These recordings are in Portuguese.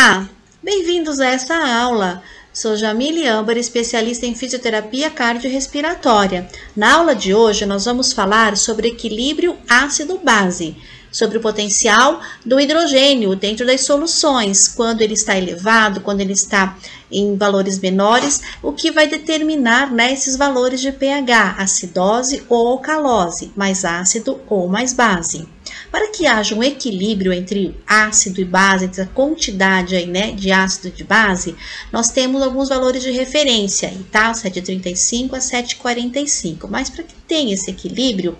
Olá, bem-vindos a esta aula. Sou Jamile Âmbar, especialista em fisioterapia cardiorrespiratória. Na aula de hoje, nós vamos falar sobre equilíbrio ácido-base, sobre o potencial do hidrogênio dentro das soluções, quando ele está elevado, quando ele está em valores menores, o que vai determinar, esses valores de pH, acidose ou alcalose, mais ácido ou mais base. Para que haja um equilíbrio entre ácido e base, entre a quantidade de ácido e de base, nós temos alguns valores de referência, tá? 7,35 a 7,45. Mas para que tenha esse equilíbrio,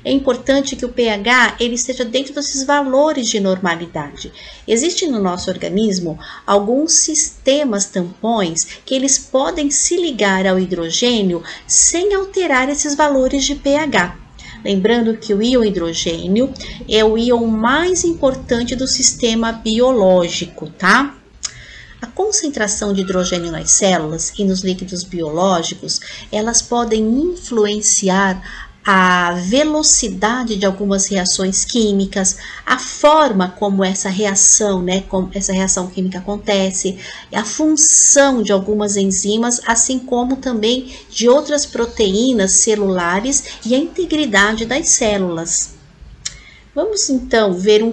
é importante que o pH ele esteja dentro desses valores de normalidade. Existem no nosso organismo alguns sistemas tampões que eles podem se ligar ao hidrogênio sem alterar esses valores de pH. Lembrando que o íon hidrogênio é o íon mais importante do sistema biológico, tá? A concentração de hidrogênio nas células e nos líquidos biológicos, elas podem influenciar a velocidade de algumas reações químicas, a forma como essa reação, como essa reação química acontece, a função de algumas enzimas, assim como também de outras proteínas celulares e a integridade das células. Vamos então ver o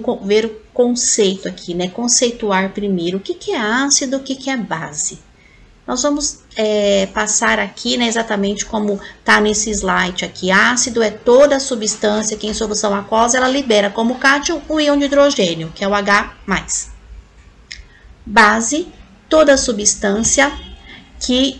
conceito aqui, conceituar primeiro o que é ácido, o que é base. Nós vamos passar aqui, exatamente como está nesse slide aqui. Ácido é toda a substância que em solução aquosa ela libera como cátion o íon de hidrogênio, que é o H+. Base, toda substância que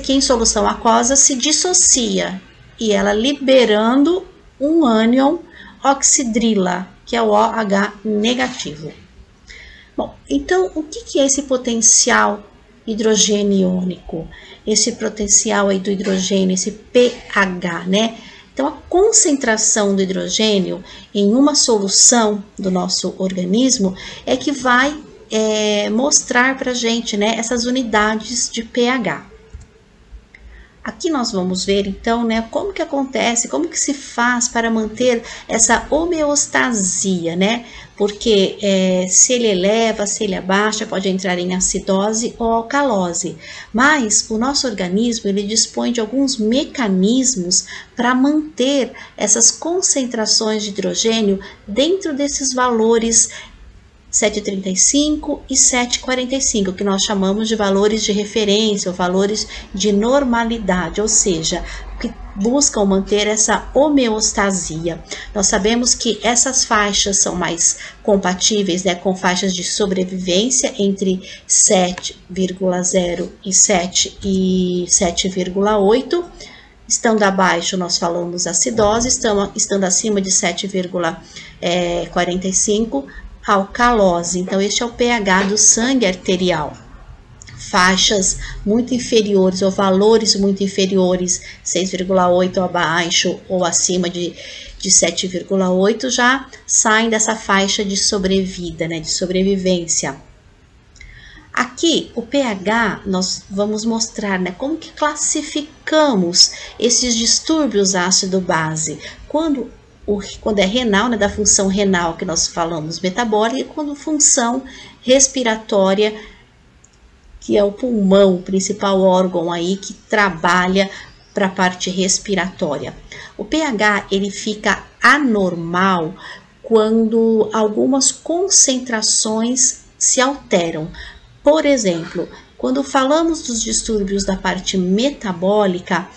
em solução aquosa se dissocia e ela liberando um ânion oxidrila, que é o OH negativo. Bom, então, o que é esse potencial hidrogênio-iônico? Esse potencial aí do hidrogênio, esse pH, Então, a concentração do hidrogênio em uma solução do nosso organismo é que vai mostrar para a gente, essas unidades de pH. Aqui nós vamos ver, então, como que acontece, como que se faz para manter essa homeostasia, Porque se ele eleva, se ele abaixa, pode entrar em acidose ou alcalose. Mas o nosso organismo, ele dispõe de alguns mecanismos para manter essas concentrações de hidrogênio dentro desses valores 7,35 e 7,45, que nós chamamos de valores de referência, ou valores de normalidade, ou seja, que buscam manter essa homeostasia. Nós sabemos que essas faixas são mais compatíveis, com faixas de sobrevivência entre 7,0 e 7,8. Estando abaixo, nós falamos acidose, estando acima de 7,45, alcalose. Então, este é o pH do sangue arterial. Faixas muito inferiores ou valores muito inferiores, 6,8 abaixo ou acima de 7,8, já saem dessa faixa de sobrevida, de sobrevivência. Aqui, o pH, nós vamos mostrar, como que classificamos esses distúrbios ácido-base. Quando é renal, da função renal que nós falamos metabólica, e quando função respiratória, que é o pulmão, o principal órgão aí que trabalha para a parte respiratória. O pH, ele fica anormal quando algumas concentrações se alteram. Por exemplo, quando falamos dos distúrbios da parte metabólica,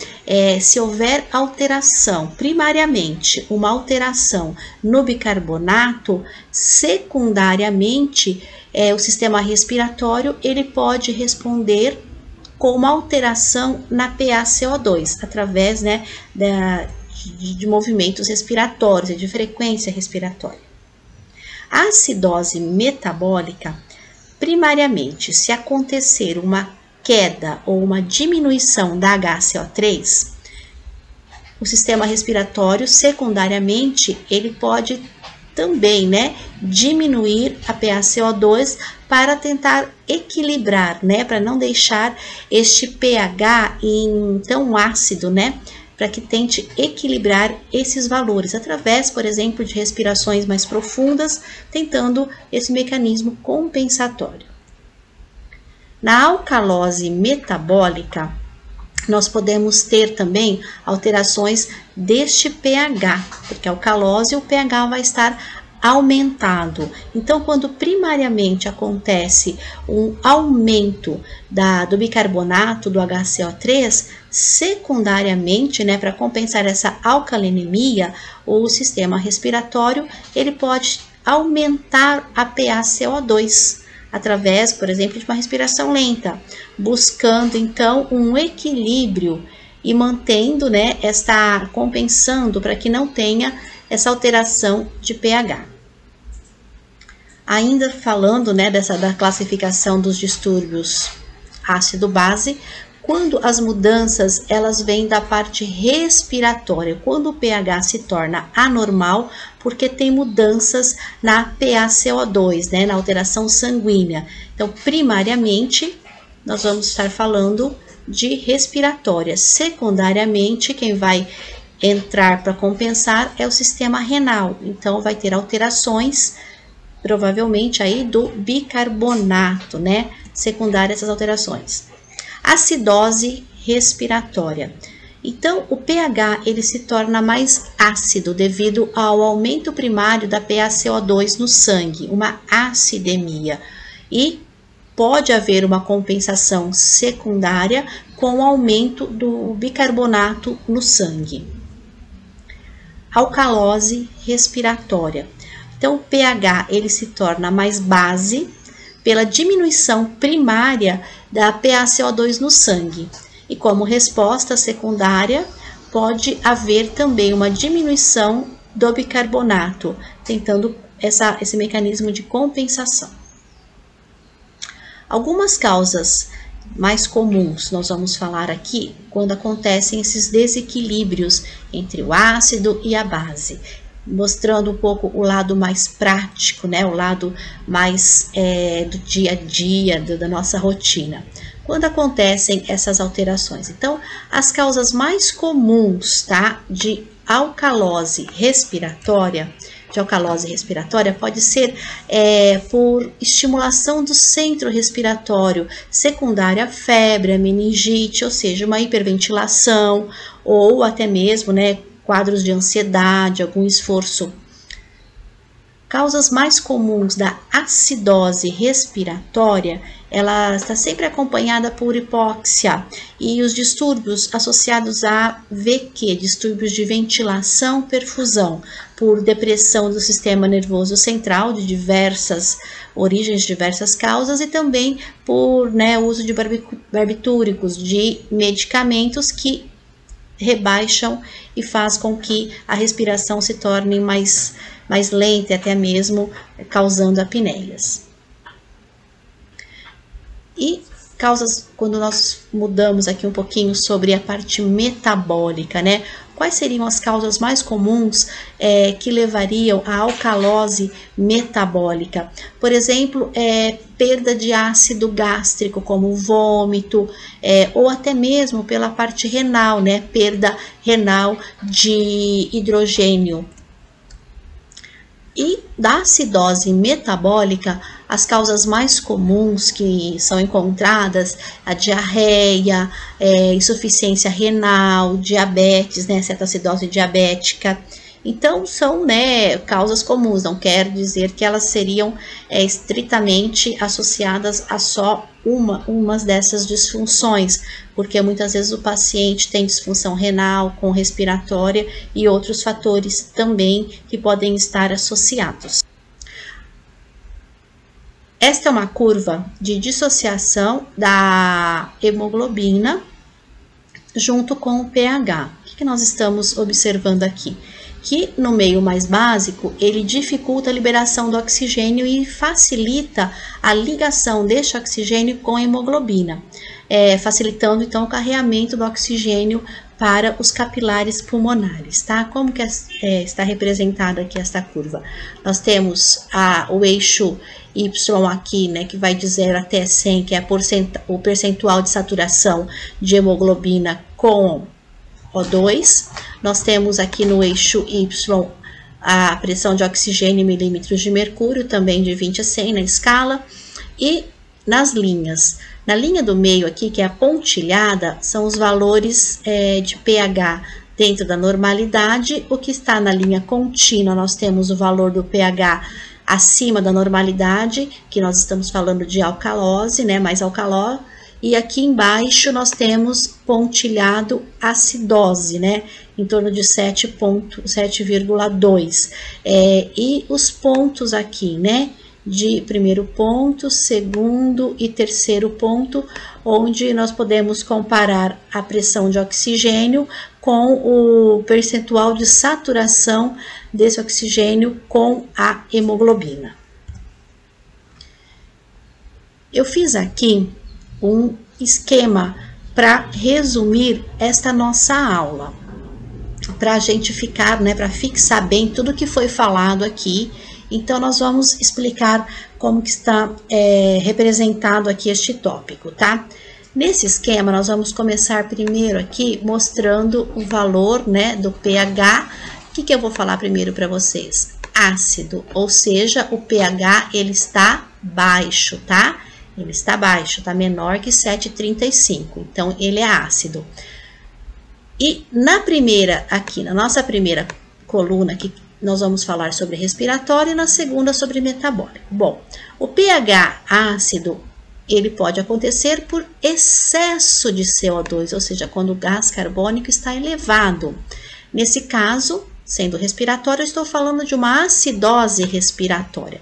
se houver alteração, primariamente uma alteração no bicarbonato, secundariamente o sistema respiratório ele pode responder com uma alteração na PaCO2, através de movimentos respiratórios e de frequência respiratória. A acidose metabólica, primariamente, se acontecer uma queda ou uma diminuição da HCO3, o sistema respiratório, secundariamente, ele pode também, diminuir a PaCO2 para tentar equilibrar, para não deixar este pH tão ácido, para que tente equilibrar esses valores, através, por exemplo, de respirações mais profundas, tentando esse mecanismo compensatório. Na alcalose metabólica, nós podemos ter também alterações deste pH, porque a alcalose, o pH vai estar aumentado. Então, quando primariamente acontece um aumento do bicarbonato, do HCO3, secundariamente, né, para compensar essa alcalinemia, o sistema respiratório, ele pode aumentar a PaCO2, através, por exemplo, de uma respiração lenta, buscando então um equilíbrio e mantendo, né, compensando para que não tenha essa alteração de pH. Ainda falando, né, da classificação dos distúrbios ácido-base, quando as mudanças elas vêm da parte respiratória, quando o pH se torna anormal, porque tem mudanças na PaCO2, né, na alteração sanguínea. Então, primariamente, nós vamos estar falando de respiratória. Secundariamente, quem vai entrar para compensar é o sistema renal. Então, vai ter alterações, provavelmente aí do bicarbonato, né, secundária essas alterações. Acidose respiratória. Então, o pH ele se torna mais ácido devido ao aumento primário da PaCO2 no sangue, uma acidemia. E pode haver uma compensação secundária com o aumento do bicarbonato no sangue. Alcalose respiratória. Então, o pH ele se torna mais base pela diminuição primária da PaCO2 no sangue. E como resposta secundária, pode haver também uma diminuição do bicarbonato, tentando esse mecanismo de compensação. Algumas causas mais comuns nós vamos falar aqui quando acontecem esses desequilíbrios entre o ácido e a base, mostrando um pouco o lado mais prático, né, o lado mais do dia a dia, da nossa rotina. Quando acontecem essas alterações, então, as causas mais comuns, tá, de alcalose respiratória, pode ser por estimulação do centro respiratório, secundária à febre, a meningite, ou seja, uma hiperventilação, ou até mesmo, né, quadros de ansiedade, algum esforço. Causas mais comuns da acidose respiratória, ela está sempre acompanhada por hipóxia e os distúrbios associados a VQ, distúrbios de ventilação, perfusão, por depressão do sistema nervoso central de diversas origens, diversas causas, e também por, né, uso de barbitúricos, de medicamentos que rebaixam e faz com que a respiração se torne mais lenta e até mesmo causando apneias. E causas, quando nós mudamos aqui um pouquinho sobre a parte metabólica, né? Quais seriam as causas mais comuns que levariam à alcalose metabólica? Por exemplo, perda de ácido gástrico, como vômito, ou até mesmo pela parte renal, né? Perda renal de hidrogênio. E da acidose metabólica, as causas mais comuns que são encontradas, a diarreia, insuficiência renal, diabetes, né, cetoacidose diabética. Então, são, né, causas comuns, não quer dizer que elas seriam estritamente associadas a só umas dessas disfunções, porque muitas vezes o paciente tem disfunção renal com respiratória e outros fatores também que podem estar associados. Esta é uma curva de dissociação da hemoglobina junto com o pH. O que nós estamos observando aqui? Que no meio mais básico, ele dificulta a liberação do oxigênio e facilita a ligação deste oxigênio com a hemoglobina, facilitando então o carreamento do oxigênio para os capilares pulmonares, tá? Como que está representada aqui esta curva? Nós temos o eixo Y aqui, né, que vai de 0 até 100, que é o percentual de saturação de hemoglobina com CO2. Nós temos aqui no eixo Y a pressão de oxigênio em milímetros de mercúrio, também de 20 a 100 na escala. E nas linhas, na linha do meio aqui, que é a pontilhada, são os valores de pH dentro da normalidade. O que está na linha contínua, nós temos o valor do pH acima da normalidade, que nós estamos falando de alcalose, né, mais alcaló. E aqui embaixo nós temos pontilhado acidose, né, em torno de 7,2. E os pontos aqui, né, de primeiro ponto, segundo e terceiro ponto, onde nós podemos comparar a pressão de oxigênio com o percentual de saturação desse oxigênio com a hemoglobina. Eu fiz aqui um esquema para resumir esta nossa aula, para a gente ficar, né, para fixar bem tudo que foi falado aqui. Então, nós vamos explicar como que está representado aqui este tópico, tá? Nesse esquema, nós vamos começar primeiro aqui mostrando o valor, né, do pH. O que eu vou falar primeiro para vocês? Ácido, ou seja, o pH, ele está baixo, tá? Ele está baixo, tá menor que 7,35, então ele é ácido. E na primeira, aqui, na nossa primeira coluna aqui, nós vamos falar sobre respiratório e na segunda sobre metabólico. Bom, o pH ácido, ele pode acontecer por excesso de CO2, ou seja, quando o gás carbônico está elevado. Nesse caso, sendo respiratório, eu estou falando de uma acidose respiratória.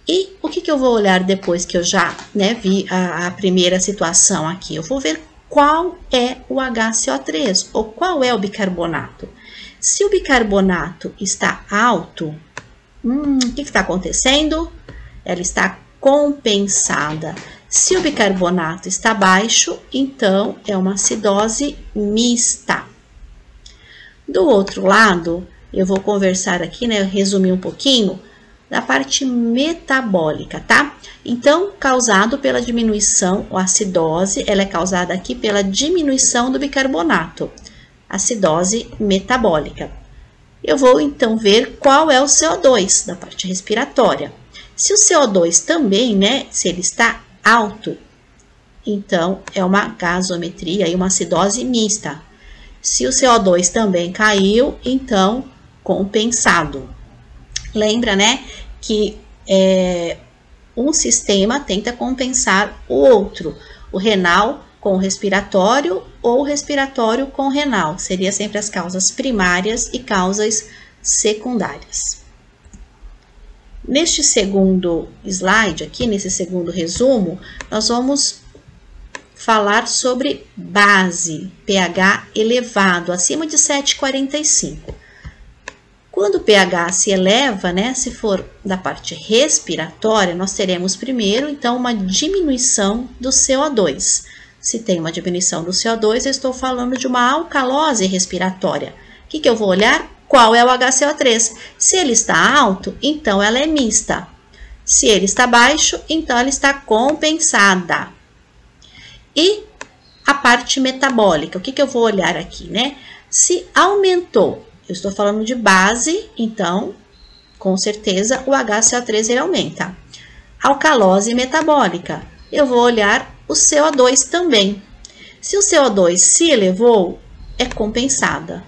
E o que eu vou olhar depois que eu já, né, vi a primeira situação aqui? Eu vou ver qual é o HCO3 ou qual é o bicarbonato. Se o bicarbonato está alto, o que está acontecendo? Ela está compensada. Se o bicarbonato está baixo, então é uma acidose mista. Do outro lado, eu vou conversar aqui, né, resumir um pouquinho da parte metabólica, tá? Então, causado pela diminuição, a acidose, ela é causada aqui pela diminuição do bicarbonato. Acidose metabólica. Eu vou então ver qual é o CO2 da parte respiratória. Se o CO2 também, né, se ele está alto, então é uma gasometria e uma acidose mista. Se o CO2 também caiu, então compensado. Lembra, né, que um sistema tenta compensar o outro, o renal com o respiratório ou o respiratório com o renal. Seria sempre as causas primárias e causas secundárias. Neste segundo slide aqui, nesse segundo resumo, nós vamos falar sobre base, pH elevado, acima de 7,45. Quando o pH se eleva, né, se for da parte respiratória, nós teremos primeiro, então, uma diminuição do CO2. Se tem uma diminuição do CO2, eu estou falando de uma alcalose respiratória. O que eu vou olhar? Qual é o HCO3? Se ele está alto, então ela é mista. Se ele está baixo, então ela está compensada. E a parte metabólica, o que eu vou olhar aqui, né? Se aumentou, eu estou falando de base, então, com certeza, o HCO3 ele aumenta. Alcalose metabólica, eu vou olhar o CO2 também. Se o CO2 se elevou, é compensada.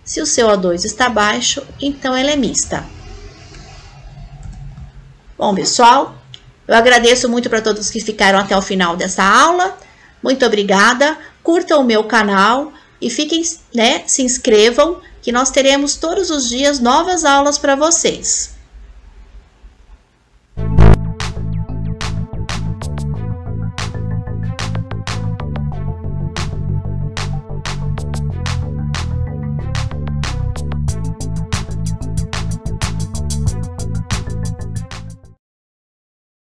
Se o CO2 está baixo, então ela é mista. Bom, pessoal, eu agradeço muito para todos que ficaram até o final dessa aula. Muito obrigada. Curtam o meu canal e fiquem, né, se inscrevam, que nós teremos todos os dias novas aulas para vocês.